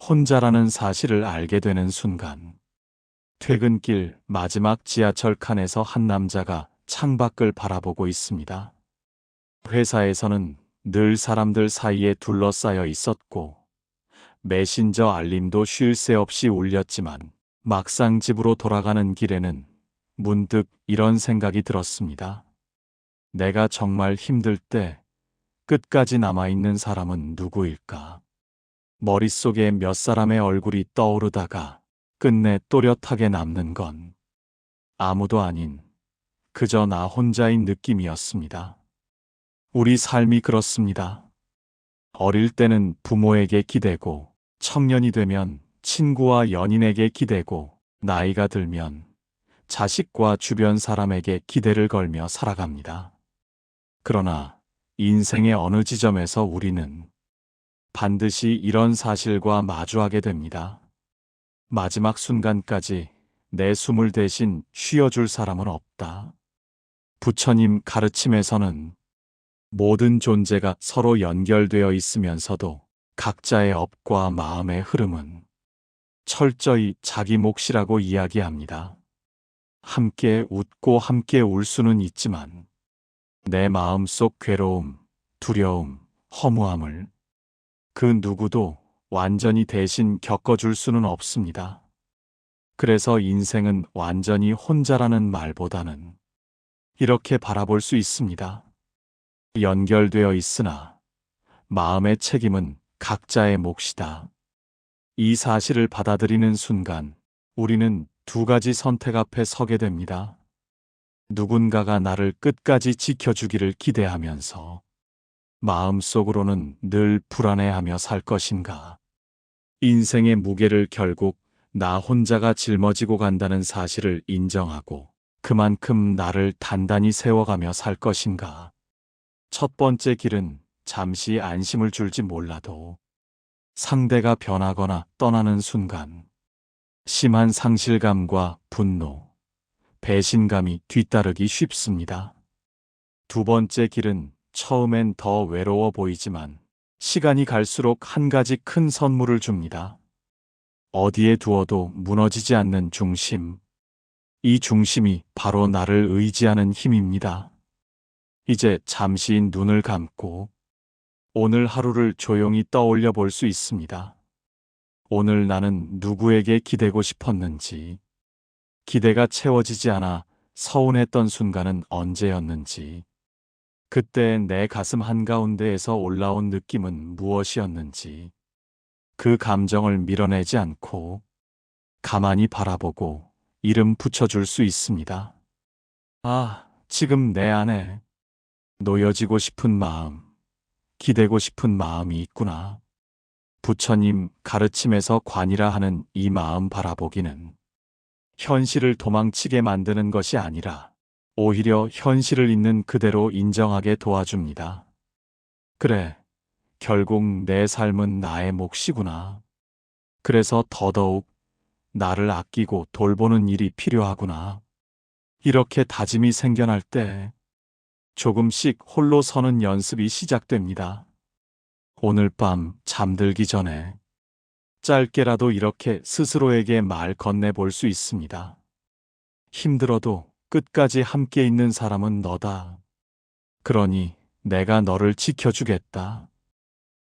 혼자라는 사실을 알게 되는 순간, 퇴근길 마지막 지하철 칸에서 한 남자가 창밖을 바라보고 있습니다. 회사에서는 늘 사람들 사이에 둘러싸여 있었고, 메신저 알림도 쉴 새 없이 울렸지만, 막상 집으로 돌아가는 길에는 문득 이런 생각이 들었습니다. 내가 정말 힘들 때 끝까지 남아있는 사람은 누구일까? 머릿속에 몇 사람의 얼굴이 떠오르다가 끝내 또렷하게 남는 건 아무도 아닌 그저 나 혼자인 느낌이었습니다. 우리 삶이 그렇습니다. 어릴 때는 부모에게 기대고, 청년이 되면 친구와 연인에게 기대고, 나이가 들면 자식과 주변 사람에게 기대를 걸며 살아갑니다. 그러나 인생의 어느 지점에서 우리는 반드시 이런 사실과 마주하게 됩니다. 마지막 순간까지 내 숨을 대신 쉬어줄 사람은 없다. 부처님 가르침에서는 모든 존재가 서로 연결되어 있으면서도 각자의 업과 마음의 흐름은 철저히 자기 몫이라고 이야기합니다. 함께 웃고 함께 울 수는 있지만 내 마음속 괴로움, 두려움, 허무함을 그 누구도 완전히 대신 겪어줄 수는 없습니다. 그래서 인생은 완전히 혼자라는 말보다는 이렇게 바라볼 수 있습니다. 연결되어 있으나 마음의 책임은 각자의 몫이다. 이 사실을 받아들이는 순간 우리는 두 가지 선택 앞에 서게 됩니다. 누군가가 나를 끝까지 지켜주기를 기대하면서 마음속으로는 늘 불안해하며 살 것인가. 인생의 무게를 결국 나 혼자가 짊어지고 간다는 사실을 인정하고 그만큼 나를 단단히 세워가며 살 것인가. 첫 번째 길은 잠시 안심을 줄지 몰라도 상대가 변하거나 떠나는 순간 심한 상실감과 분노, 배신감이 뒤따르기 쉽습니다. 두 번째 길은 처음엔 더 외로워 보이지만 시간이 갈수록 한 가지 큰 선물을 줍니다. 어디에 두어도 무너지지 않는 중심. 이 중심이 바로 나를 의지하는 힘입니다. 이제 잠시 눈을 감고 오늘 하루를 조용히 떠올려 볼 수 있습니다. 오늘 나는 누구에게 기대고 싶었는지, 기대가 채워지지 않아 서운했던 순간은 언제였는지, 그때 내 가슴 한가운데에서 올라온 느낌은 무엇이었는지, 그 감정을 밀어내지 않고 가만히 바라보고 이름 붙여줄 수 있습니다. 아, 지금 내 안에 놓여지고 싶은 마음, 기대고 싶은 마음이 있구나. 부처님 가르침에서 관이라 하는 이 마음 바라보기는 현실을 도망치게 만드는 것이 아니라 오히려 현실을 있는 그대로 인정하게 도와줍니다. 그래, 결국 내 삶은 나의 몫이구나. 그래서 더더욱 나를 아끼고 돌보는 일이 필요하구나. 이렇게 다짐이 생겨날 때 조금씩 홀로 서는 연습이 시작됩니다. 오늘 밤 잠들기 전에 짧게라도 이렇게 스스로에게 말 건네볼 수 있습니다. 힘들어도 끝까지 함께 있는 사람은 너다. 그러니 내가 너를 지켜주겠다.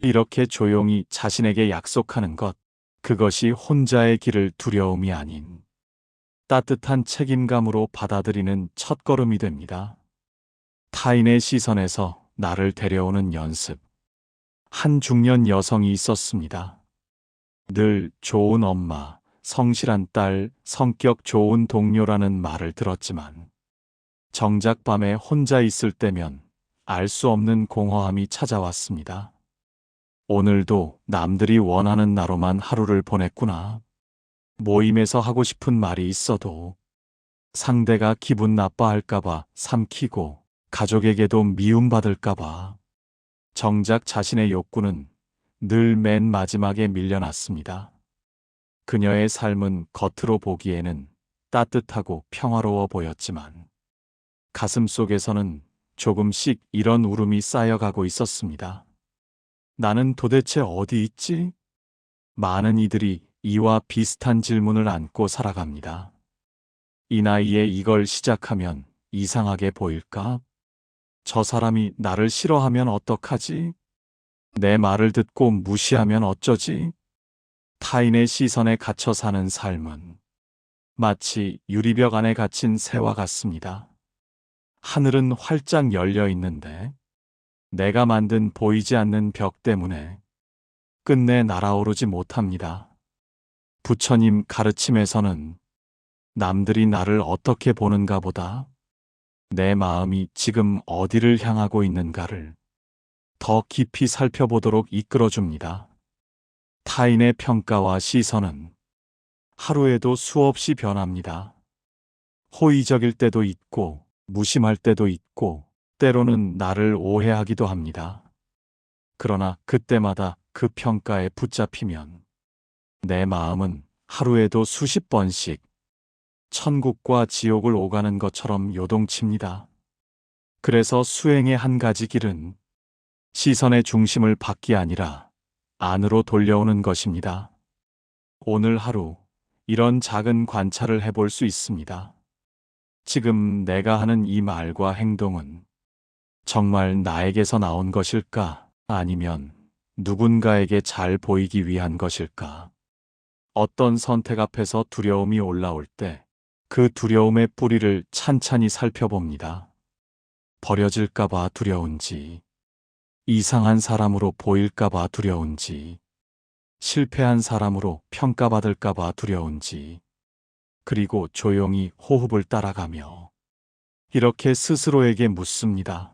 이렇게 조용히 자신에게 약속하는 것, 그것이 혼자의 길을 두려움이 아닌 따뜻한 책임감으로 받아들이는 첫걸음이 됩니다. 타인의 시선에서 나를 데려오는 연습. 한 중년 여성이 있었습니다. 늘 좋은 엄마, 성실한 딸, 성격 좋은 동료라는 말을 들었지만 정작 밤에 혼자 있을 때면 알 수 없는 공허함이 찾아왔습니다. 오늘도 남들이 원하는 나로만 하루를 보냈구나. 모임에서 하고 싶은 말이 있어도 상대가 기분 나빠할까봐 삼키고 가족에게도 미움받을까봐 정작 자신의 욕구는 늘 맨 마지막에 밀려났습니다. 그녀의 삶은 겉으로 보기에는 따뜻하고 평화로워 보였지만 가슴 속에서는 조금씩 이런 울음이 쌓여가고 있었습니다. 나는 도대체 어디 있지? 많은 이들이 이와 비슷한 질문을 안고 살아갑니다. 이 나이에 이걸 시작하면 이상하게 보일까? 저 사람이 나를 싫어하면 어떡하지? 내 말을 듣고 무시하면 어쩌지? 타인의 시선에 갇혀 사는 삶은 마치 유리벽 안에 갇힌 새와 같습니다. 하늘은 활짝 열려 있는데 내가 만든 보이지 않는 벽 때문에 끝내 날아오르지 못합니다. 부처님 가르침에서는 남들이 나를 어떻게 보는가 보다 내 마음이 지금 어디를 향하고 있는가를 더 깊이 살펴보도록 이끌어줍니다. 타인의 평가와 시선은 하루에도 수없이 변합니다. 호의적일 때도 있고 무심할 때도 있고 때로는 나를 오해하기도 합니다. 그러나 그때마다 그 평가에 붙잡히면 내 마음은 하루에도 수십 번씩 천국과 지옥을 오가는 것처럼 요동칩니다. 그래서 수행의 한 가지 길은 시선의 중심을 밖이 아니라 안으로 돌려오는 것입니다. 오늘 하루 이런 작은 관찰을 해볼 수 있습니다. 지금 내가 하는 이 말과 행동은 정말 나에게서 나온 것일까? 아니면 누군가에게 잘 보이기 위한 것일까? 어떤 선택 앞에서 두려움이 올라올 때 그 두려움의 뿌리를 찬찬히 살펴봅니다. 버려질까봐 두려운지, 이상한 사람으로 보일까봐 두려운지, 실패한 사람으로 평가받을까봐 두려운지, 그리고 조용히 호흡을 따라가며 이렇게 스스로에게 묻습니다.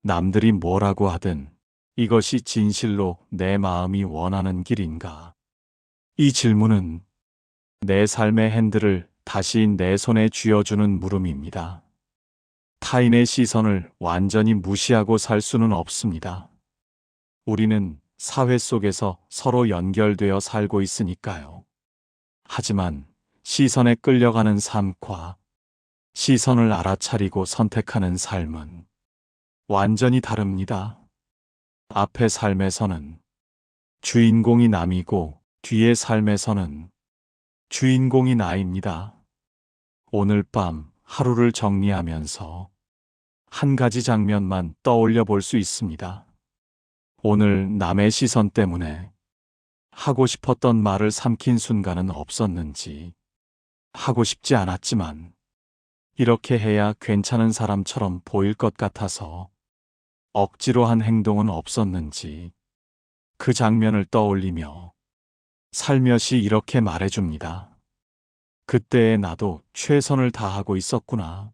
남들이 뭐라고 하든 이것이 진실로 내 마음이 원하는 길인가? 이 질문은 내 삶의 핸들을 다시 내 손에 쥐어주는 물음입니다. 타인의 시선을 완전히 무시하고 살 수는 없습니다. 우리는 사회 속에서 서로 연결되어 살고 있으니까요. 하지만 시선에 끌려가는 삶과 시선을 알아차리고 선택하는 삶은 완전히 다릅니다. 앞의 삶에서는 주인공이 남이고 뒤의 삶에서는 주인공이 나입니다. 오늘 밤 하루를 정리하면서 한 가지 장면만 떠올려 볼 수 있습니다. 오늘 남의 시선 때문에 하고 싶었던 말을 삼킨 순간은 없었는지, 하고 싶지 않았지만 이렇게 해야 괜찮은 사람처럼 보일 것 같아서 억지로 한 행동은 없었는지, 그 장면을 떠올리며 살며시 이렇게 말해줍니다. 그때의 나도 최선을 다하고 있었구나.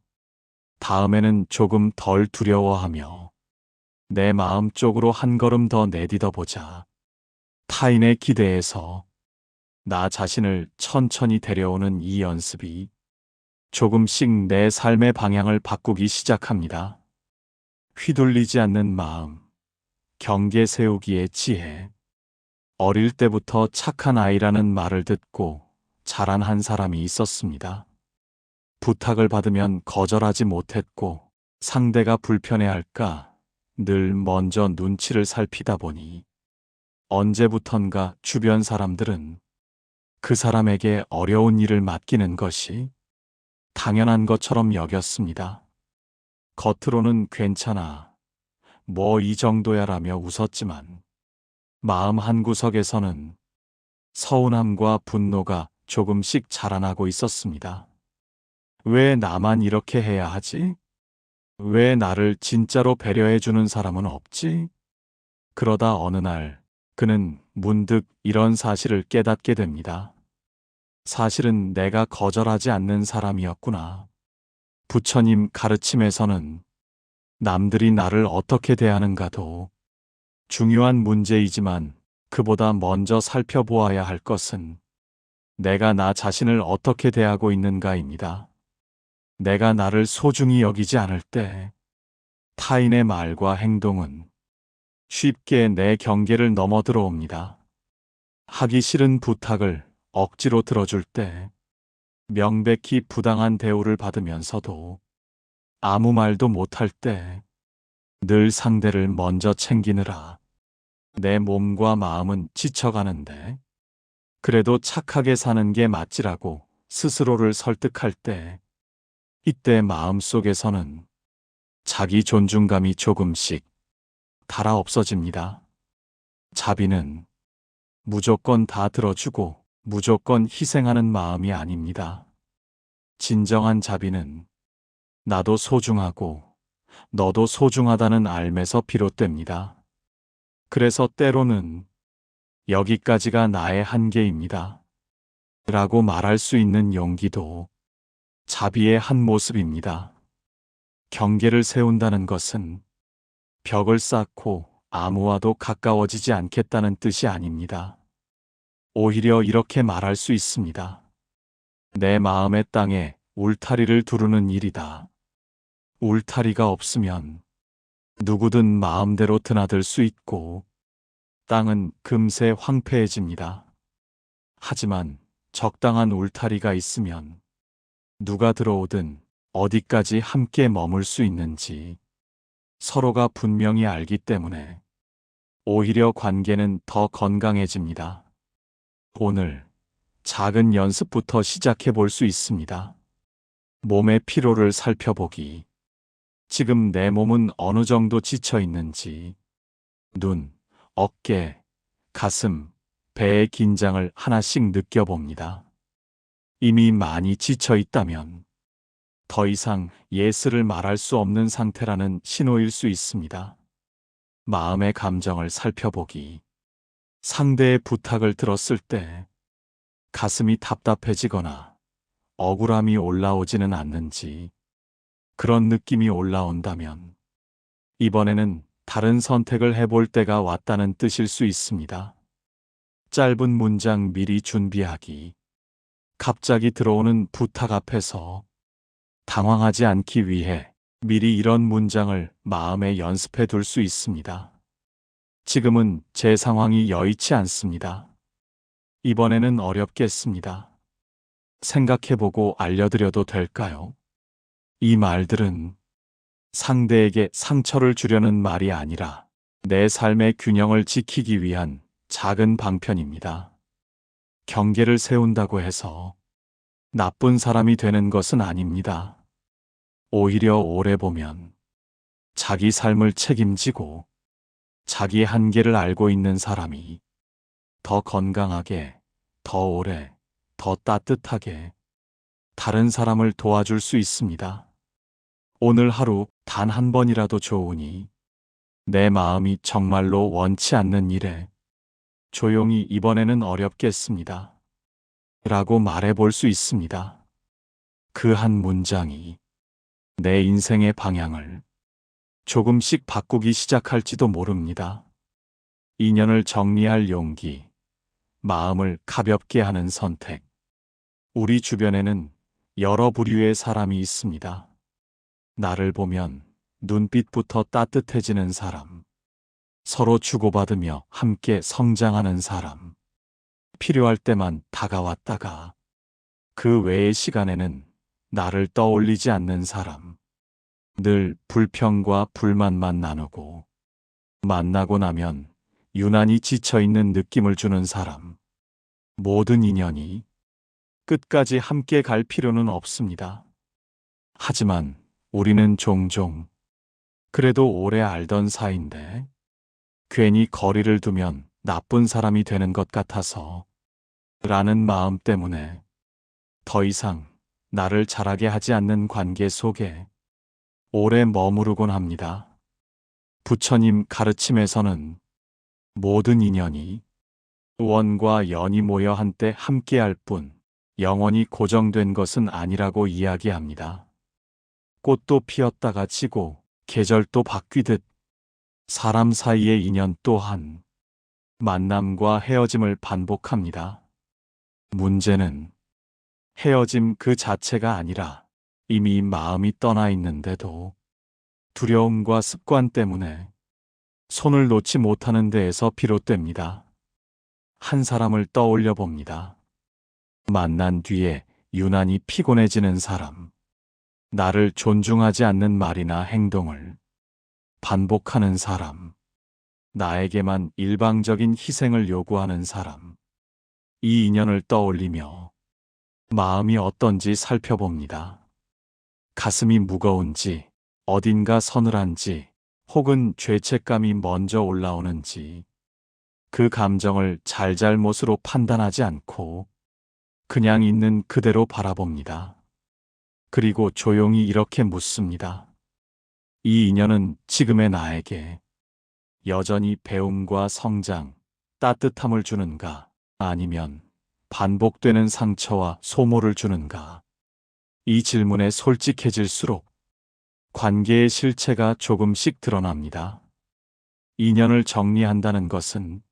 다음에는 조금 덜 두려워하며 내 마음 쪽으로 한 걸음 더 내딛어 보자. 타인의 기대에서 나 자신을 천천히 데려오는 이 연습이 조금씩 내 삶의 방향을 바꾸기 시작합니다. 휘둘리지 않는 마음, 경계 세우기의 지혜. 어릴 때부터 착한 아이라는 말을 듣고 자란 한 사람이 있었습니다. 부탁을 받으면 거절하지 못했고 상대가 불편해할까 늘 먼저 눈치를 살피다 보니 언제부턴가 주변 사람들은 그 사람에게 어려운 일을 맡기는 것이 당연한 것처럼 여겼습니다. 겉으로는 괜찮아, 뭐 이 정도야라며 웃었지만 마음 한구석에서는 서운함과 분노가 조금씩 자라나고 있었습니다. 왜 나만 이렇게 해야 하지? 왜 나를 진짜로 배려해주는 사람은 없지? 그러다 어느 날 그는 문득 이런 사실을 깨닫게 됩니다. 사실은 내가 거절하지 않는 사람이었구나. 부처님 가르침에서는 남들이 나를 어떻게 대하는가도 중요한 문제이지만 그보다 먼저 살펴보아야 할 것은 내가 나 자신을 어떻게 대하고 있는가입니다. 내가 나를 소중히 여기지 않을 때 타인의 말과 행동은 쉽게 내 경계를 넘어 들어옵니다. 하기 싫은 부탁을 억지로 들어줄 때, 명백히 부당한 대우를 받으면서도 아무 말도 못할 때, 늘 상대를 먼저 챙기느라 내 몸과 마음은 지쳐가는데 그래도 착하게 사는 게 맞지라고 스스로를 설득할 때, 이때 마음속에서는 자기 존중감이 조금씩 달아 없어집니다. 자비는 무조건 다 들어주고 무조건 희생하는 마음이 아닙니다. 진정한 자비는 나도 소중하고 너도 소중하다는 알매서 비롯됩니다. 그래서 때로는 여기까지가 나의 한계입니다. 라고 말할 수 있는 용기도 자비의 한 모습입니다. 경계를 세운다는 것은 벽을 쌓고 아무와도 가까워지지 않겠다는 뜻이 아닙니다. 오히려 이렇게 말할 수 있습니다. 내 마음의 땅에 울타리를 두르는 일이다. 울타리가 없으면 누구든 마음대로 드나들 수 있고 땅은 금세 황폐해집니다. 하지만 적당한 울타리가 있으면 누가 들어오든 어디까지 함께 머물 수 있는지 서로가 분명히 알기 때문에 오히려 관계는 더 건강해집니다. 오늘 작은 연습부터 시작해 볼 수 있습니다. 몸의 피로를 살펴보기. 지금 내 몸은 어느 정도 지쳐 있는지, 눈, 어깨, 가슴, 배의 긴장을 하나씩 느껴봅니다. 이미 많이 지쳐 있다면 더 이상 예스를 말할 수 없는 상태라는 신호일 수 있습니다. 마음의 감정을 살펴보기. 상대의 부탁을 들었을 때 가슴이 답답해지거나 억울함이 올라오지는 않는지, 그런 느낌이 올라온다면 이번에는 다른 선택을 해볼 때가 왔다는 뜻일 수 있습니다. 짧은 문장 미리 준비하기. 갑자기 들어오는 부탁 앞에서 당황하지 않기 위해 미리 이런 문장을 마음에 연습해 둘 수 있습니다. 지금은 제 상황이 여의치 않습니다. 이번에는 어렵겠습니다. 생각해보고 알려드려도 될까요? 이 말들은 상대에게 상처를 주려는 말이 아니라 내 삶의 균형을 지키기 위한 작은 방편입니다. 경계를 세운다고 해서 나쁜 사람이 되는 것은 아닙니다. 오히려 오래 보면 자기 삶을 책임지고 자기 한계를 알고 있는 사람이 더 건강하게, 더 오래, 더 따뜻하게 다른 사람을 도와줄 수 있습니다. 오늘 하루 단 한 번이라도 좋으니 내 마음이 정말로 원치 않는 일에 조용히 이번에는 어렵겠습니다. 라고 말해볼 수 있습니다. 그 한 문장이 내 인생의 방향을 조금씩 바꾸기 시작할지도 모릅니다. 인연을 정리할 용기, 마음을 가볍게 하는 선택. 우리 주변에는 여러 부류의 사람이 있습니다. 나를 보면 눈빛부터 따뜻해지는 사람, 서로 주고받으며 함께 성장하는 사람, 필요할 때만 다가왔다가 그 외의 시간에는 나를 떠올리지 않는 사람, 늘 불평과 불만만 나누고 만나고 나면 유난히 지쳐있는 느낌을 주는 사람. 모든 인연이 끝까지 함께 갈 필요는 없습니다. 하지만 우리는 종종 그래도 오래 알던 사이인데 괜히 거리를 두면 나쁜 사람이 되는 것 같아서 라는 마음 때문에 더 이상 나를 자라게 하지 않는 관계 속에 오래 머무르곤 합니다. 부처님 가르침에서는 모든 인연이 원과 연이 모여 한때 함께할 뿐 영원히 고정된 것은 아니라고 이야기합니다. 꽃도 피었다가 지고 계절도 바뀌듯 사람 사이의 인연 또한 만남과 헤어짐을 반복합니다. 문제는 헤어짐 그 자체가 아니라 이미 마음이 떠나 있는데도 두려움과 습관 때문에 손을 놓지 못하는 데에서 비롯됩니다. 한 사람을 떠올려 봅니다. 만난 뒤에 유난히 피곤해지는 사람, 나를 존중하지 않는 말이나 행동을 반복하는 사람, 나에게만 일방적인 희생을 요구하는 사람. 이 인연을 떠올리며 마음이 어떤지 살펴봅니다. 가슴이 무거운지, 어딘가 서늘한지, 혹은 죄책감이 먼저 올라오는지, 그 감정을 잘잘못으로 판단하지 않고 그냥 있는 그대로 바라봅니다. 그리고 조용히 이렇게 묻습니다. 이 인연은 지금의 나에게 여전히 배움과 성장, 따뜻함을 주는가, 아니면 반복되는 상처와 소모를 주는가? 이 질문에 솔직해질수록 관계의 실체가 조금씩 드러납니다. 인연을 정리한다는 것은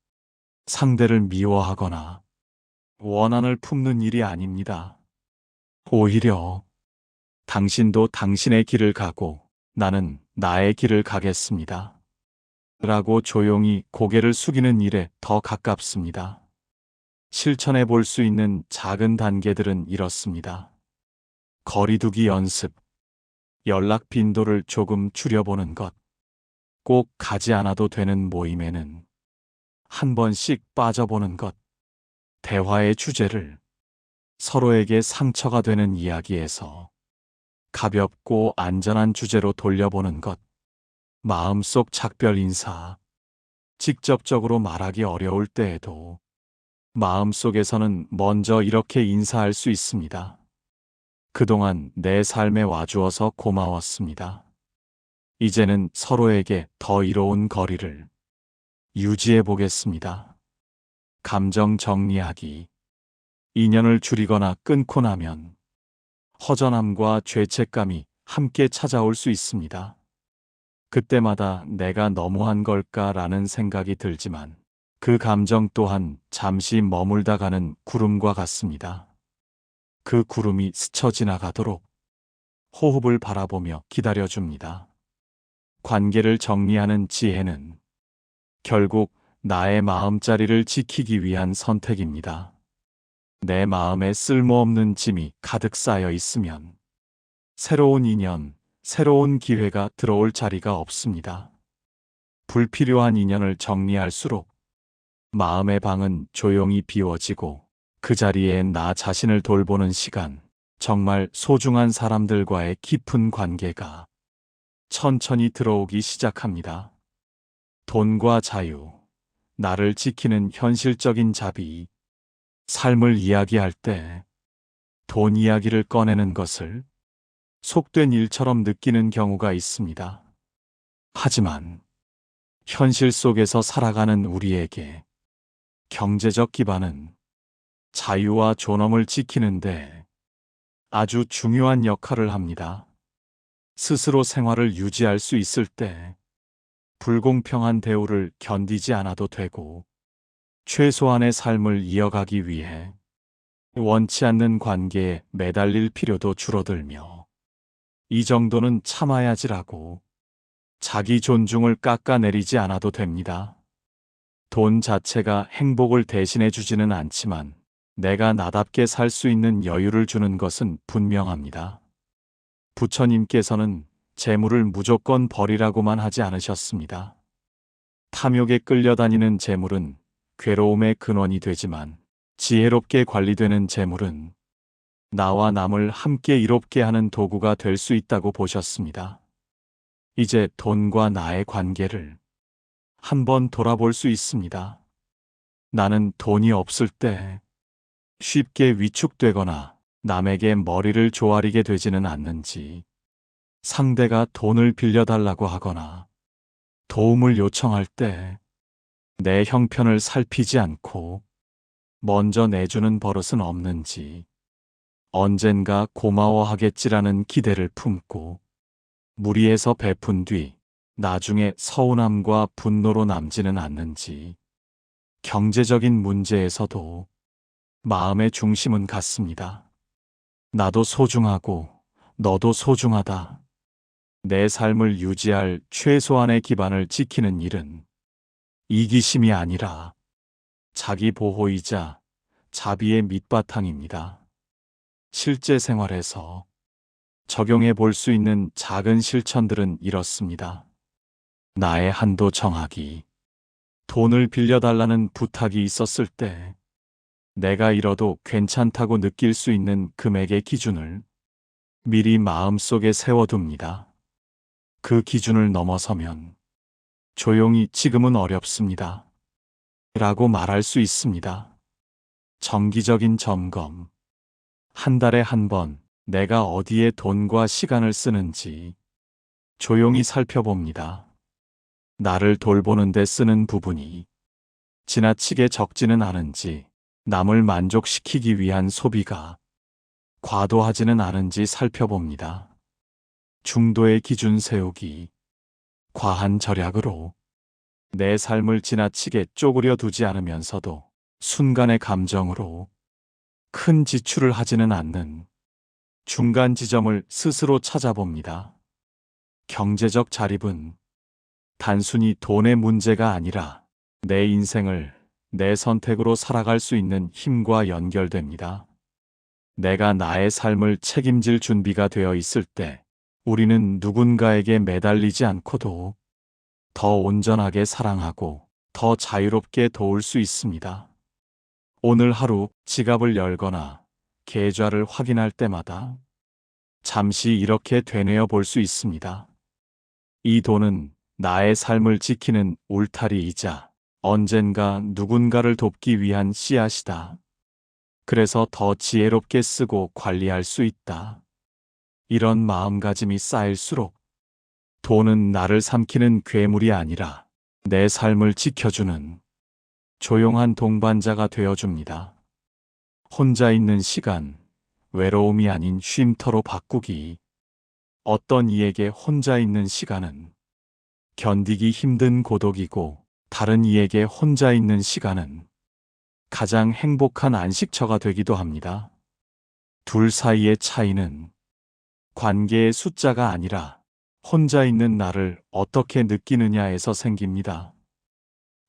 상대를 미워하거나 원한을 품는 일이 아닙니다. 오히려 당신도 당신의 길을 가고 나는 나의 길을 가겠습니다. 라고 조용히 고개를 숙이는 일에 더 가깝습니다. 실천해 볼 수 있는 작은 단계들은 이렇습니다. 거리두기 연습, 연락 빈도를 조금 줄여보는 것, 꼭 가지 않아도 되는 모임에는 한 번씩 빠져보는 것, 대화의 주제를 서로에게 상처가 되는 이야기에서 가볍고 안전한 주제로 돌려보는 것, 마음속 작별 인사, 직접적으로 말하기 어려울 때에도 마음속에서는 먼저 이렇게 인사할 수 있습니다. 그동안 내 삶에 와주어서 고마웠습니다. 이제는 서로에게 더 이로운 거리를 유지해 보겠습니다. 감정 정리하기. 인연을 줄이거나 끊고 나면 허전함과 죄책감이 함께 찾아올 수 있습니다. 그때마다 내가 너무한 걸까라는 생각이 들지만 그 감정 또한 잠시 머물다 가는 구름과 같습니다. 그 구름이 스쳐 지나가도록 호흡을 바라보며 기다려줍니다. 관계를 정리하는 지혜는 결국 나의 마음자리를 지키기 위한 선택입니다. 내 마음에 쓸모없는 짐이 가득 쌓여 있으면 새로운 인연, 새로운 기회가 들어올 자리가 없습니다. 불필요한 인연을 정리할수록 마음의 방은 조용히 비워지고 그 자리에 나 자신을 돌보는 시간, 정말 소중한 사람들과의 깊은 관계가 천천히 들어오기 시작합니다. 돈과 자유, 나를 지키는 현실적인 자비. 삶을 이야기할 때 돈 이야기를 꺼내는 것을 속된 일처럼 느끼는 경우가 있습니다. 하지만 현실 속에서 살아가는 우리에게 경제적 기반은 자유와 존엄을 지키는데 아주 중요한 역할을 합니다. 스스로 생활을 유지할 수 있을 때 불공평한 대우를 견디지 않아도 되고 최소한의 삶을 이어가기 위해 원치 않는 관계에 매달릴 필요도 줄어들며 이 정도는 참아야지라고 자기 존중을 깎아내리지 않아도 됩니다. 돈 자체가 행복을 대신해 주지는 않지만 내가 나답게 살 수 있는 여유를 주는 것은 분명합니다. 부처님께서는 재물을 무조건 버리라고만 하지 않으셨습니다. 탐욕에 끌려다니는 재물은 괴로움의 근원이 되지만 지혜롭게 관리되는 재물은 나와 남을 함께 이롭게 하는 도구가 될 수 있다고 보셨습니다. 이제 돈과 나의 관계를 한번 돌아볼 수 있습니다. 나는 돈이 없을 때 쉽게 위축되거나 남에게 머리를 조아리게 되지는 않는지, 상대가 돈을 빌려달라고 하거나 도움을 요청할 때 내 형편을 살피지 않고 먼저 내주는 버릇은 없는지, 언젠가 고마워하겠지라는 기대를 품고 무리해서 베푼 뒤 나중에 서운함과 분노로 남지는 않는지, 경제적인 문제에서도 마음의 중심은 같습니다. 나도 소중하고 너도 소중하다. 내 삶을 유지할 최소한의 기반을 지키는 일은 이기심이 아니라 자기 보호이자 자비의 밑바탕입니다. 실제 생활에서 적용해 볼 수 있는 작은 실천들은 이렇습니다. 나의 한도 정하기. 돈을 빌려달라는 부탁이 있었을 때 내가 잃어도 괜찮다고 느낄 수 있는 금액의 기준을 미리 마음속에 세워둡니다. 그 기준을 넘어서면 조용히 지금은 어렵습니다. 라고 말할 수 있습니다. 정기적인 점검. 한 달에 한 번 내가 어디에 돈과 시간을 쓰는지 조용히 살펴봅니다. 나를 돌보는 데 쓰는 부분이 지나치게 적지는 않은지, 남을 만족시키기 위한 소비가 과도하지는 않은지 살펴봅니다. 중도의 기준 세우기. 과한 절약으로 내 삶을 지나치게 쪼그려 두지 않으면서도 순간의 감정으로 큰 지출을 하지는 않는 중간 지점을 스스로 찾아봅니다. 경제적 자립은 단순히 돈의 문제가 아니라 내 인생을 내 선택으로 살아갈 수 있는 힘과 연결됩니다. 내가 나의 삶을 책임질 준비가 되어 있을 때 우리는 누군가에게 매달리지 않고도 더 온전하게 사랑하고 더 자유롭게 도울 수 있습니다. 오늘 하루 지갑을 열거나 계좌를 확인할 때마다 잠시 이렇게 되뇌어 볼 수 있습니다. 이 돈은 나의 삶을 지키는 울타리이자 언젠가 누군가를 돕기 위한 씨앗이다. 그래서 더 지혜롭게 쓰고 관리할 수 있다. 이런 마음가짐이 쌓일수록 돈은 나를 삼키는 괴물이 아니라 내 삶을 지켜주는 조용한 동반자가 되어줍니다. 혼자 있는 시간, 외로움이 아닌 쉼터로 바꾸기. 어떤 이에게 혼자 있는 시간은 견디기 힘든 고독이고, 다른 이에게 혼자 있는 시간은 가장 행복한 안식처가 되기도 합니다. 둘 사이의 차이는 관계의 숫자가 아니라 혼자 있는 나를 어떻게 느끼느냐에서 생깁니다.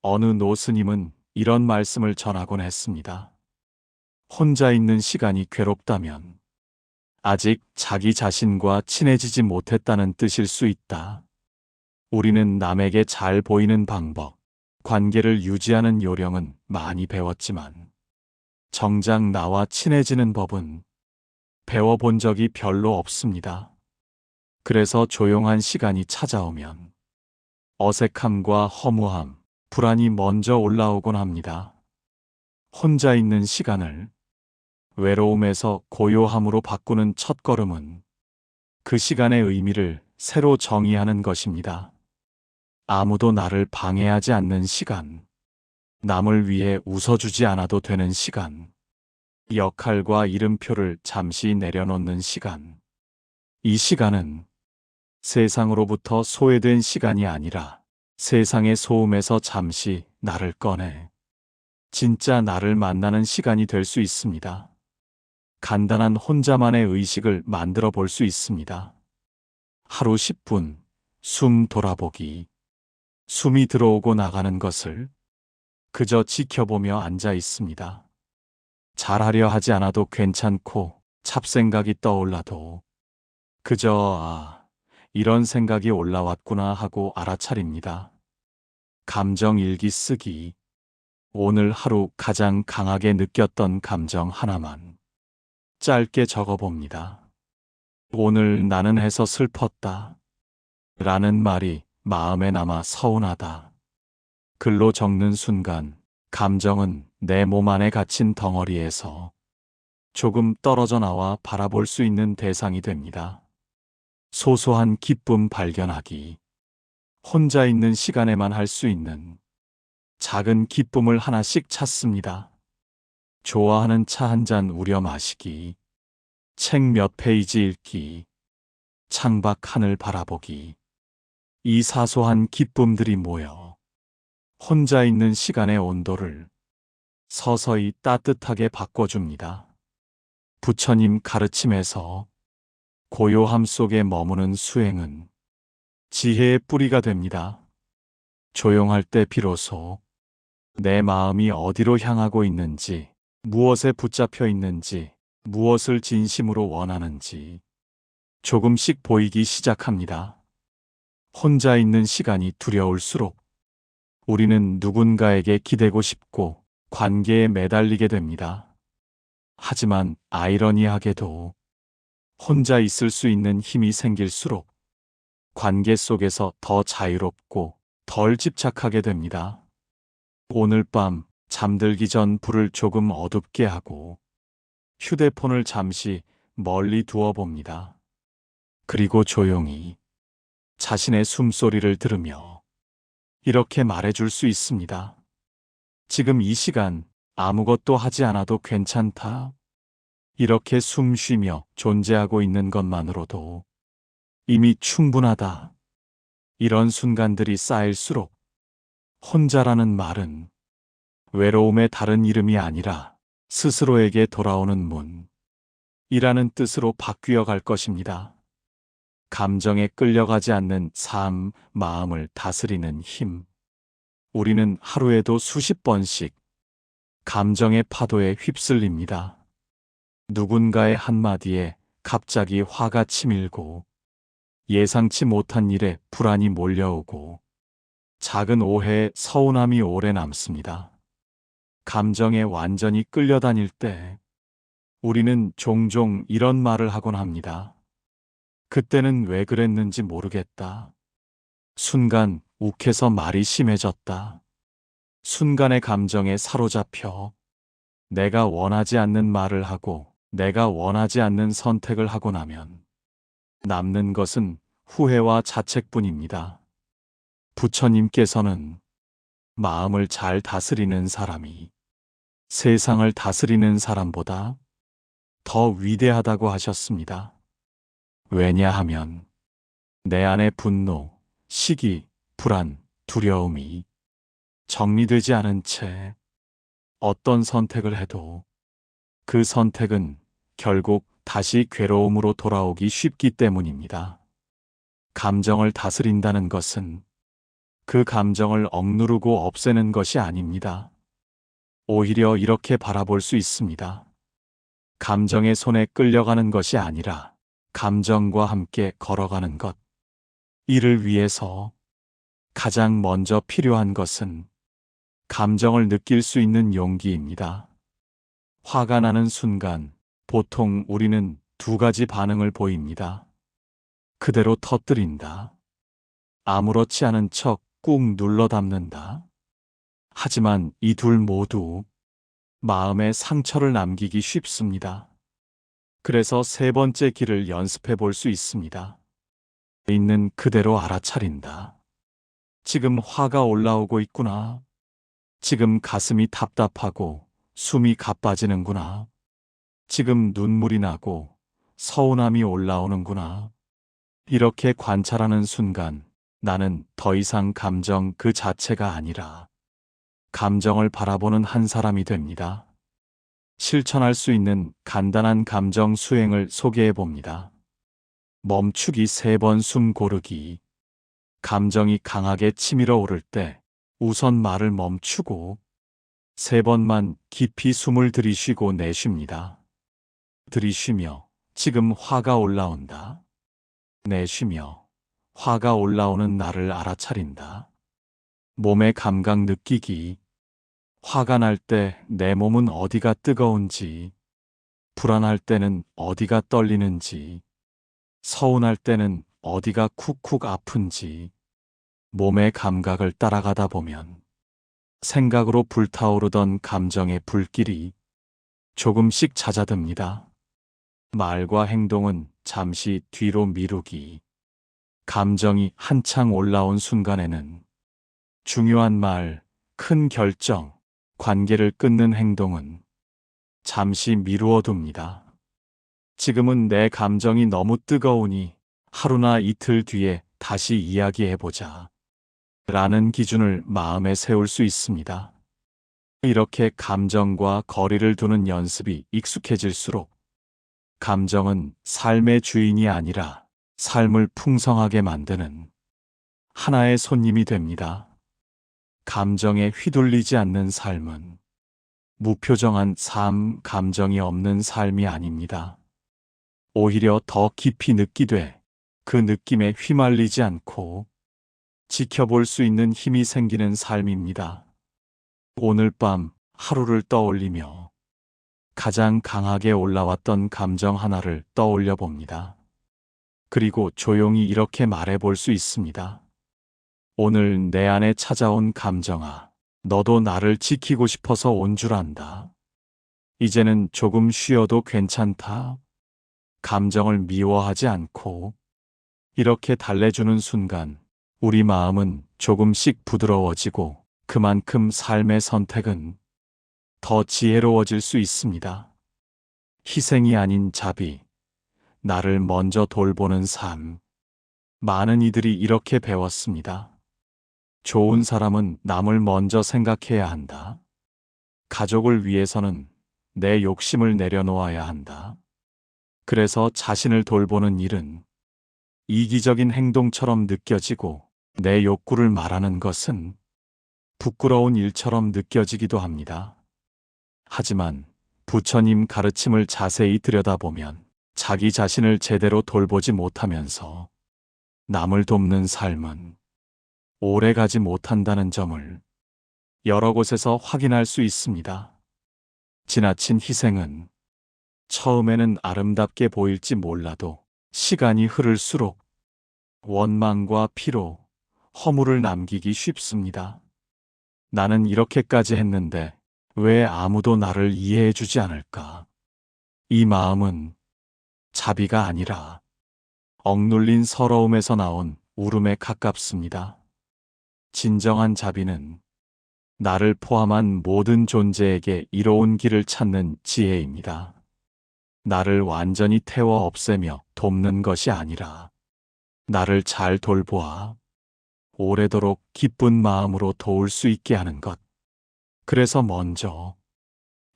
어느 노스님은 이런 말씀을 전하곤 했습니다. 혼자 있는 시간이 괴롭다면 아직 자기 자신과 친해지지 못했다는 뜻일 수 있다. 우리는 남에게 잘 보이는 방법, 관계를 유지하는 요령은 많이 배웠지만 정작 나와 친해지는 법은 배워본 적이 별로 없습니다. 그래서 조용한 시간이 찾아오면 어색함과 허무함, 불안이 먼저 올라오곤 합니다. 혼자 있는 시간을 외로움에서 고요함으로 바꾸는 첫걸음은 그 시간의 의미를 새로 정의하는 것입니다. 아무도 나를 방해하지 않는 시간, 남을 위해 웃어주지 않아도 되는 시간, 역할과 이름표를 잠시 내려놓는 시간. 이 시간은 세상으로부터 소외된 시간이 아니라 세상의 소음에서 잠시 나를 꺼내 진짜 나를 만나는 시간이 될 수 있습니다. 간단한 혼자만의 의식을 만들어 볼 수 있습니다. 하루 10분 숨 돌아보기. 숨이 들어오고 나가는 것을 그저 지켜보며 앉아 있습니다. 잘하려 하지 않아도 괜찮고, 잡생각이 떠올라도 그저 이런 생각이 올라왔구나 하고 알아차립니다. 감정 일기 쓰기. 오늘 하루 가장 강하게 느꼈던 감정 하나만 짧게 적어봅니다. 오늘 나는 해서 슬펐다. 라는 말이 마음에 남아 서운하다. 글로 적는 순간 감정은 내 몸 안에 갇힌 덩어리에서 조금 떨어져 나와 바라볼 수 있는 대상이 됩니다. 소소한 기쁨 발견하기. 혼자 있는 시간에만 할 수 있는 작은 기쁨을 하나씩 찾습니다. 좋아하는 차 한 잔 우려 마시기. 책 몇 페이지 읽기. 창밖 하늘 바라보기. 이 사소한 기쁨들이 모여 혼자 있는 시간의 온도를 서서히 따뜻하게 바꿔줍니다. 부처님 가르침에서 고요함 속에 머무는 수행은 지혜의 뿌리가 됩니다. 조용할 때 비로소 내 마음이 어디로 향하고 있는지, 무엇에 붙잡혀 있는지, 무엇을 진심으로 원하는지 조금씩 보이기 시작합니다. 혼자 있는 시간이 두려울수록 우리는 누군가에게 기대고 싶고 관계에 매달리게 됩니다. 하지만 아이러니하게도 혼자 있을 수 있는 힘이 생길수록 관계 속에서 더 자유롭고 덜 집착하게 됩니다. 오늘 밤 잠들기 전 불을 조금 어둡게 하고 휴대폰을 잠시 멀리 두어 봅니다. 그리고 조용히 자신의 숨소리를 들으며 이렇게 말해줄 수 있습니다. 지금 이 시간 아무것도 하지 않아도 괜찮다. 이렇게 숨 쉬며 존재하고 있는 것만으로도 이미 충분하다. 이런 순간들이 쌓일수록 혼자라는 말은 외로움의 다른 이름이 아니라 스스로에게 돌아오는 문이라는 뜻으로 바뀌어 갈 것입니다. 감정에 끌려가지 않는 삶, 마음을 다스리는 힘. 우리는 하루에도 수십 번씩 감정의 파도에 휩쓸립니다. 누군가의 한마디에 갑자기 화가 치밀고 예상치 못한 일에 불안이 몰려오고 작은 오해에 서운함이 오래 남습니다. 감정에 완전히 끌려다닐 때 우리는 종종 이런 말을 하곤 합니다. 그때는 왜 그랬는지 모르겠다. 순간 욱해서 말이 심해졌다. 순간의 감정에 사로잡혀 내가 원하지 않는 말을 하고 내가 원하지 않는 선택을 하고 나면 남는 것은 후회와 자책뿐입니다. 부처님께서는 마음을 잘 다스리는 사람이 세상을 다스리는 사람보다 더 위대하다고 하셨습니다. 왜냐하면 내 안의 분노, 시기, 불안, 두려움이 정리되지 않은 채 어떤 선택을 해도 그 선택은 결국 다시 괴로움으로 돌아오기 쉽기 때문입니다. 감정을 다스린다는 것은 그 감정을 억누르고 없애는 것이 아닙니다. 오히려 이렇게 바라볼 수 있습니다. 감정의 손에 끌려가는 것이 아니라 감정과 함께 걸어가는 것. 이를 위해서 가장 먼저 필요한 것은 감정을 느낄 수 있는 용기입니다. 화가 나는 순간 보통 우리는 두 가지 반응을 보입니다. 그대로 터뜨린다. 아무렇지 않은 척 꾹 눌러 담는다. 하지만 이 둘 모두 마음에 상처를 남기기 쉽습니다. 그래서 세 번째 길을 연습해 볼 수 있습니다. 있는 그대로 알아차린다. 지금 화가 올라오고 있구나. 지금 가슴이 답답하고 숨이 가빠지는구나. 지금 눈물이 나고 서운함이 올라오는구나. 이렇게 관찰하는 순간 나는 더 이상 감정 그 자체가 아니라 감정을 바라보는 한 사람이 됩니다. 실천할 수 있는 간단한 감정 수행을 소개해 봅니다. 멈추기 3번 숨 고르기. 감정이 강하게 치밀어 오를 때 우선 말을 멈추고 3번만 깊이 숨을 들이쉬고 내쉽니다. 들이쉬며 지금 화가 올라온다. 내쉬며 화가 올라오는 나를 알아차린다. 몸의 감각 느끼기. 화가 날 때 내 몸은 어디가 뜨거운지, 불안할 때는 어디가 떨리는지, 서운할 때는 어디가 쿡쿡 아픈지, 몸의 감각을 따라가다 보면 생각으로 불타오르던 감정의 불길이 조금씩 잦아듭니다. 말과 행동은 잠시 뒤로 미루기. 감정이 한창 올라온 순간에는 중요한 말, 큰 결정, 관계를 끊는 행동은 잠시 미루어 둡니다. 지금은 내 감정이 너무 뜨거우니 하루나 이틀 뒤에 다시 이야기해보자. 라는 기준을 마음에 세울 수 있습니다. 이렇게 감정과 거리를 두는 연습이 익숙해질수록 감정은 삶의 주인이 아니라 삶을 풍성하게 만드는 하나의 손님이 됩니다. 감정에 휘둘리지 않는 삶은 무표정한 삶, 감정이 없는 삶이 아닙니다. 오히려 더 깊이 느끼되 그 느낌에 휘말리지 않고 지켜볼 수 있는 힘이 생기는 삶입니다. 오늘 밤 하루를 떠올리며 가장 강하게 올라왔던 감정 하나를 떠올려 봅니다. 그리고 조용히 이렇게 말해 볼 수 있습니다. 오늘 내 안에 찾아온 감정아, 너도 나를 지키고 싶어서 온 줄 안다. 이제는 조금 쉬어도 괜찮다. 감정을 미워하지 않고 이렇게 달래주는 순간 우리 마음은 조금씩 부드러워지고 그만큼 삶의 선택은 더 지혜로워질 수 있습니다. 희생이 아닌 자비, 나를 먼저 돌보는 삶. 많은 이들이 이렇게 배웠습니다. 좋은 사람은 남을 먼저 생각해야 한다. 가족을 위해서는 내 욕심을 내려놓아야 한다. 그래서 자신을 돌보는 일은 이기적인 행동처럼 느껴지고 내 욕구를 말하는 것은 부끄러운 일처럼 느껴지기도 합니다. 하지만 부처님 가르침을 자세히 들여다보면 자기 자신을 제대로 돌보지 못하면서 남을 돕는 삶은 오래 가지 못한다는 점을 여러 곳에서 확인할 수 있습니다. 지나친 희생은 처음에는 아름답게 보일지 몰라도 시간이 흐를수록 원망과 피로, 허물을 남기기 쉽습니다. 나는 이렇게까지 했는데 왜 아무도 나를 이해해 주지 않을까? 이 마음은 자비가 아니라 억눌린 서러움에서 나온 울음에 가깝습니다. 진정한 자비는 나를 포함한 모든 존재에게 이로운 길을 찾는 지혜입니다. 나를 완전히 태워 없애며 돕는 것이 아니라 나를 잘 돌보아 오래도록 기쁜 마음으로 도울 수 있게 하는 것. 그래서 먼저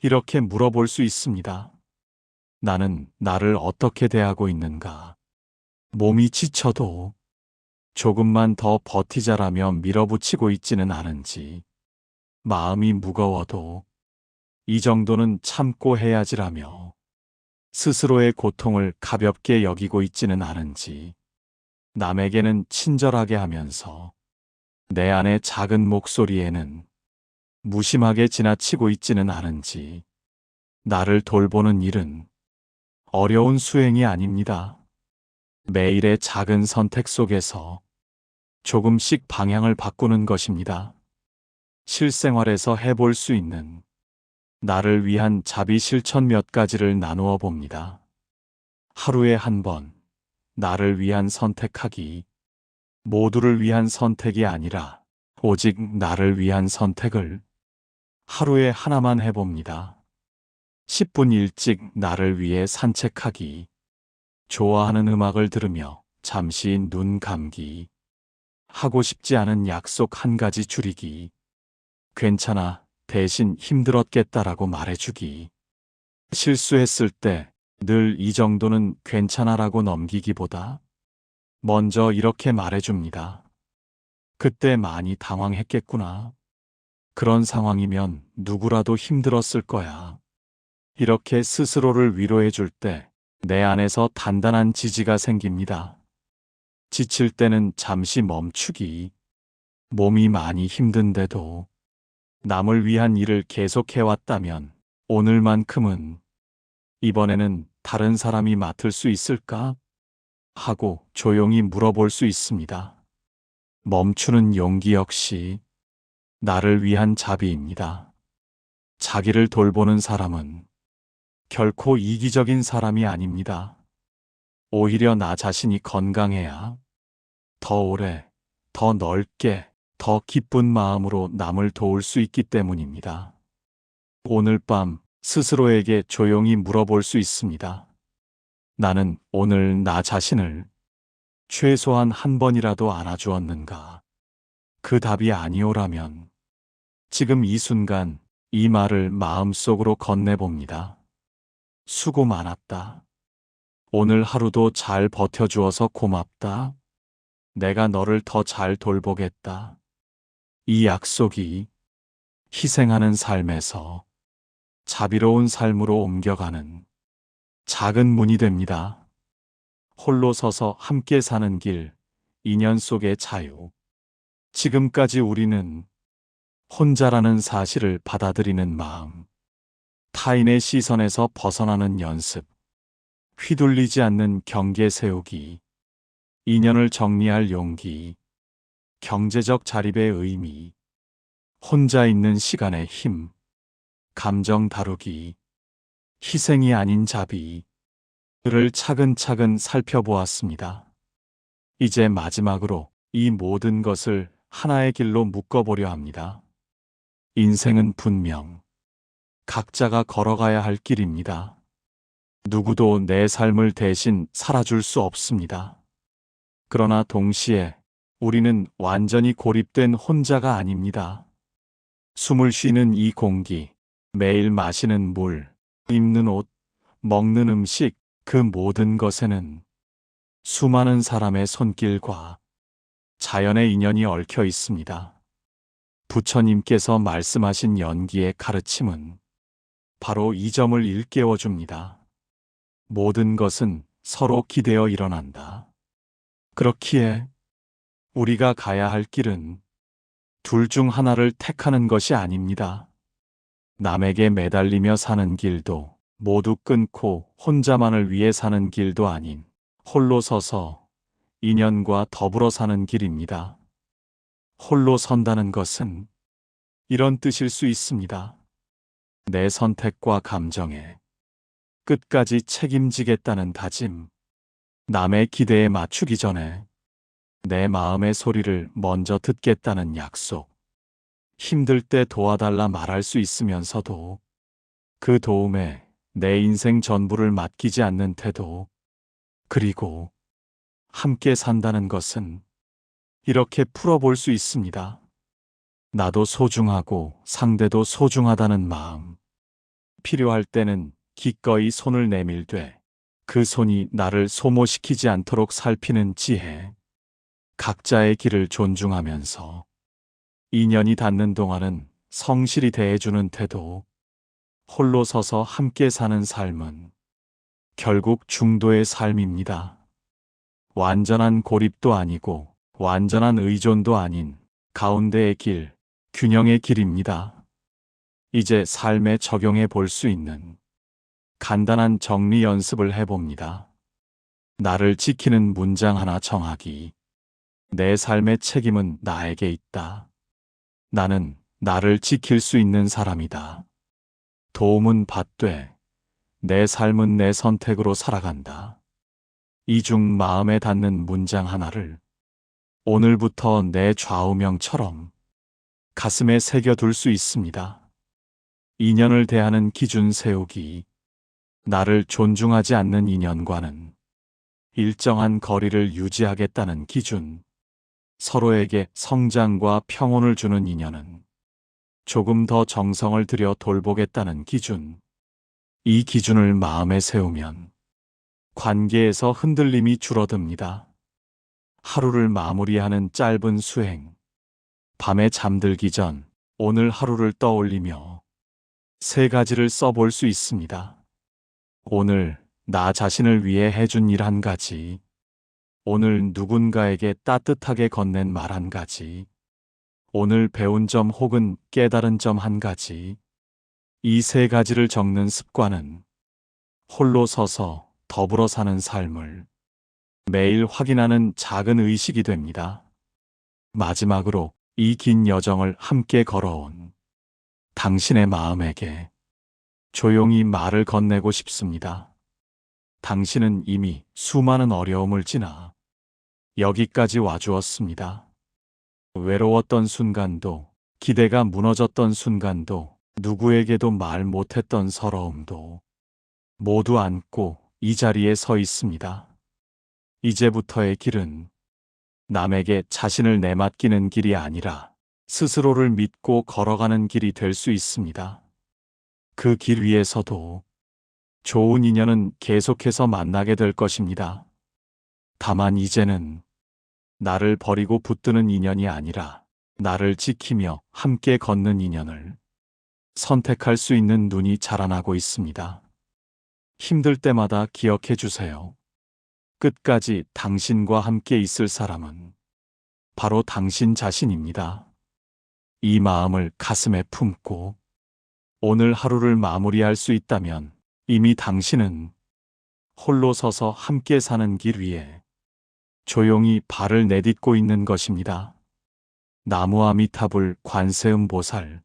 이렇게 물어볼 수 있습니다. 나는 나를 어떻게 대하고 있는가? 몸이 지쳐도 조금만 더 버티자라며 밀어붙이고 있지는 않은지, 마음이 무거워도 이 정도는 참고 해야지라며 스스로의 고통을 가볍게 여기고 있지는 않은지, 남에게는 친절하게 하면서 내 안의 작은 목소리에는 무심하게 지나치고 있지는 않은지, 나를 돌보는 일은 어려운 수행이 아닙니다. 매일의 작은 선택 속에서 조금씩 방향을 바꾸는 것입니다. 실생활에서 해볼 수 있는 나를 위한 자비 실천 몇 가지를 나누어 봅니다. 하루에 한 번, 나를 위한 선택하기. 모두를 위한 선택이 아니라 오직 나를 위한 선택을 하루에 하나만 해봅니다. 10분 일찍 나를 위해 산책하기. 좋아하는 음악을 들으며 잠시 눈 감기. 하고 싶지 않은 약속 한 가지 줄이기. 괜찮아, 대신 힘들었겠다라고 말해주기. 실수했을 때 늘 이 정도는 괜찮아라고 넘기기보다 먼저 이렇게 말해줍니다. 그때 많이 당황했겠구나. 그런 상황이면 누구라도 힘들었을 거야. 이렇게 스스로를 위로해 줄 때 내 안에서 단단한 지지가 생깁니다. 지칠 때는 잠시 멈추기. 몸이 많이 힘든데도 남을 위한 일을 계속해왔다면 오늘만큼은, 이번에는 다른 사람이 맡을 수 있을까? 하고 조용히 물어볼 수 있습니다. 멈추는 용기 역시 나를 위한 자비입니다. 자기를 돌보는 사람은 결코 이기적인 사람이 아닙니다. 오히려 나 자신이 건강해야 더 오래, 더 넓게, 더 기쁜 마음으로 남을 도울 수 있기 때문입니다. 오늘 밤 스스로에게 조용히 물어볼 수 있습니다. 나는 오늘 나 자신을 최소한 한 번이라도 안아주었는가? 그 답이 아니오라면 지금 이 순간 이 말을 마음속으로 건네봅니다. 수고 많았다. 오늘 하루도 잘 버텨주어서 고맙다. 내가 너를 더 잘 돌보겠다. 이 약속이 희생하는 삶에서 자비로운 삶으로 옮겨가는 작은 문이 됩니다. 홀로 서서 함께 사는 길, 인연 속의 자유. 지금까지 우리는 혼자라는 사실을 받아들이는 마음, 타인의 시선에서 벗어나는 연습, 휘둘리지 않는 경계 세우기, 인연을 정리할 용기, 경제적 자립의 의미, 혼자 있는 시간의 힘, 감정 다루기, 희생이 아닌 자비를 차근차근 살펴보았습니다. 이제 마지막으로 이 모든 것을 하나의 길로 묶어보려 합니다. 인생은 분명 각자가 걸어가야 할 길입니다. 누구도 내 삶을 대신 살아줄 수 없습니다. 그러나 동시에 우리는 완전히 고립된 혼자가 아닙니다. 숨을 쉬는 이 공기, 매일 마시는 물, 입는 옷, 먹는 음식, 그 모든 것에는 수많은 사람의 손길과 자연의 인연이 얽혀 있습니다. 부처님께서 말씀하신 연기의 가르침은 바로 이 점을 일깨워 줍니다. 모든 것은 서로 기대어 일어난다. 그렇기에 우리가 가야 할 길은 둘 중 하나를 택하는 것이 아닙니다. 남에게 매달리며 사는 길도 모두 끊고 혼자만을 위해 사는 길도 아닌 홀로 서서 인연과 더불어 사는 길입니다. 홀로 선다는 것은 이런 뜻일 수 있습니다. 내 선택과 감정에 끝까지 책임지겠다는 다짐, 남의 기대에 맞추기 전에 내 마음의 소리를 먼저 듣겠다는 약속, 힘들 때 도와달라 말할 수 있으면서도 그 도움에 내 인생 전부를 맡기지 않는 태도, 그리고 함께 산다는 것은 이렇게 풀어볼 수 있습니다. 나도 소중하고 상대도 소중하다는 마음, 필요할 때는 기꺼이 손을 내밀되 그 손이 나를 소모시키지 않도록 살피는 지혜, 각자의 길을 존중하면서 인연이 닿는 동안은 성실히 대해주는 태도, 홀로 서서 함께 사는 삶은 결국 중도의 삶입니다. 완전한 고립도 아니고 완전한 의존도 아닌 가운데의 길, 균형의 길입니다. 이제 삶에 적용해 볼 수 있는 간단한 정리 연습을 해봅니다. 나를 지키는 문장 하나 정하기. 내 삶의 책임은 나에게 있다. 나는 나를 지킬 수 있는 사람이다. 도움은 받되 내 삶은 내 선택으로 살아간다. 이 중 마음에 닿는 문장 하나를 오늘부터 내 좌우명처럼 가슴에 새겨둘 수 있습니다. 인연을 대하는 기준 세우기. 나를 존중하지 않는 인연과는 일정한 거리를 유지하겠다는 기준. 서로에게 성장과 평온을 주는 인연은 조금 더 정성을 들여 돌보겠다는 기준. 이 기준을 마음에 세우면 관계에서 흔들림이 줄어듭니다. 하루를 마무리하는 짧은 수행. 밤에 잠들기 전 오늘 하루를 떠올리며 세 가지를 써볼 수 있습니다. 오늘 나 자신을 위해 해준 일 한 가지. 오늘 누군가에게 따뜻하게 건넨 말 한 가지. 오늘 배운 점 혹은 깨달은 점 한 가지. 이 세 가지를 적는 습관은 홀로 서서 더불어 사는 삶을 매일 확인하는 작은 의식이 됩니다. 마지막으로 이 긴 여정을 함께 걸어온 당신의 마음에게 조용히 말을 건네고 싶습니다. 당신은 이미 수많은 어려움을 지나 여기까지 와주었습니다. 외로웠던 순간도, 기대가 무너졌던 순간도, 누구에게도 말 못했던 서러움도 모두 안고 이 자리에 서 있습니다. 이제부터의 길은 남에게 자신을 내맡기는 길이 아니라 스스로를 믿고 걸어가는 길이 될 수 있습니다. 그 길 위에서도 좋은 인연은 계속해서 만나게 될 것입니다. 다만 이제는 나를 버리고 붙드는 인연이 아니라 나를 지키며 함께 걷는 인연을 선택할 수 있는 눈이 자라나고 있습니다. 힘들 때마다 기억해 주세요. 끝까지 당신과 함께 있을 사람은 바로 당신 자신입니다. 이 마음을 가슴에 품고 오늘 하루를 마무리할 수 있다면 이미 당신은 홀로 서서 함께 사는 길 위에 조용히 발을 내딛고 있는 것입니다. 나무아미타불 관세음보살